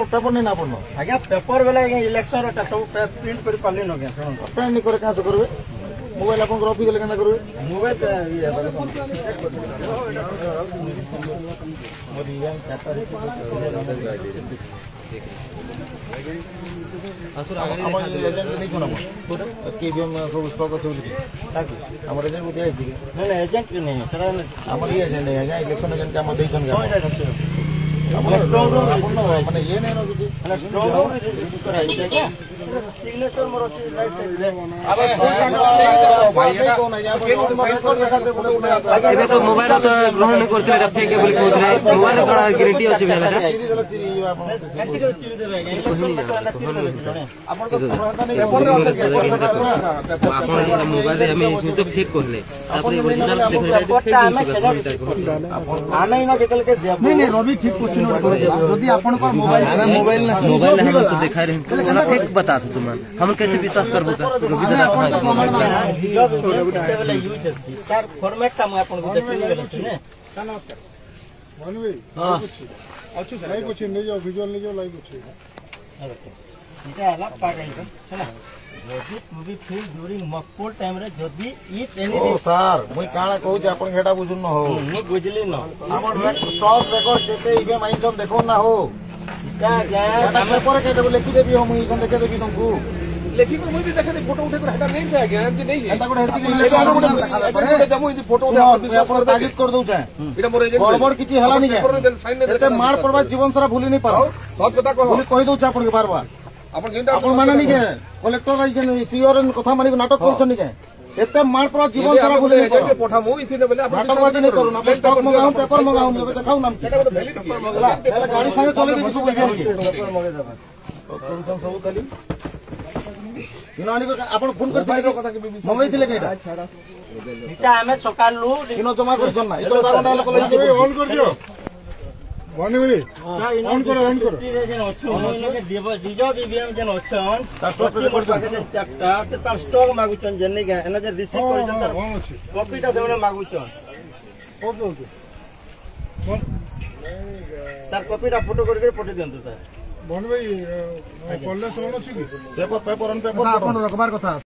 paper नहीं ना आज्ञा पेपर बेले इलेक्शन सब प्रिंट कर पारे प्रिंट करे क्या करेंगे मोबाइल आप रफी गले क्या करेंगे मोबाइल इलेक्शन एजेंट मैंने ये नहीं सिग्नेचर मोर एबे तो मोबाइल तो ग्रहण नहीं करते एटा फेक बोली कहउतरे मोबाइल का ग्यारंटी अछि बेला आपण मोबाइल रे हमें इसमें तो फेक कहले तापर ओरिजिनल देखले आमे ना केतल के नहीं रवि ठीक क्वेश्चन जदी आपण पर मोबाइल हम तो देखा रहे हम फेक बता तुम हम कैसे विश्वास करबो रवि दादा तार फॉर्मेट का मैं आपन को देखि गेल छी ने नमस्कार मनवी हां अच्छु सर लाइव अछि नहीं जाओ विजुअल नहीं जाओ लाइव अछि इटा हला पागल है ना जदी मूवी फिल्म ड्यूरिंग मकपुर टाइम रे जदी ई ट्रेनिंग ओ सर मुई काळा कहू जे आपन हेटा बुझुन न हो मु बुझली न हमर स्टॉक रेकॉर्ड जेते इबे माइन जम देखो ना हो क्या क्या पेपर के देबो लिखि देबी हम ई देखे देबी तुमको लेकिन मुई भी देखे फोटो उठे को हेटा नहीं से आगे एमती नहीं एटा को हेसी इलेक्शन को दमु ई फोटो उठे आपण तागिद कर दउ छै एटा मोर एजेंट गड़बड़ किछि हला नहीं एते मार पड़बा जीवन सारा भूली नहीं पाओ सत कथा कहि दउ छै आपण के बार बार आपण माने नहीं के कलेक्टर सीओर कथा मानी नाटक करछन नहीं के एते मार पड़ा जीवन सारा भूली नहीं पाओ पठा मु इथिने बोले आपण नाटकबाजी नहीं करू ना स्टॉक मंगाऊ पेपर मंगाऊ नहीं देखाऊ नाम एटा को वैलिड पेपर मंगाला गाड़ी संगे चले देबी सब पेपर मंगे देबा तो सब खाली इनानी को आपण फोन करथिले कथा के मंगाइथिले केटा इटा हमें सकालू इनो जमा करछन ना इतो दारंडा लोक लई ऑन कर दियो बने भाई ऑन करो डीजो बीबीएम जन ऑप्शन स्टॉक रिपोर्ट के चैप्टर ते तार स्टॉक मागुचन जने के एना जे रिसीव करछन तार कॉपीटा सेने मागुचन ओके तार कॉपीटा फोटो करके पठे देंतु सर बन भाई पल्ले सोन अछि कि पेपर ऑन पेपर आपण रखबार कथा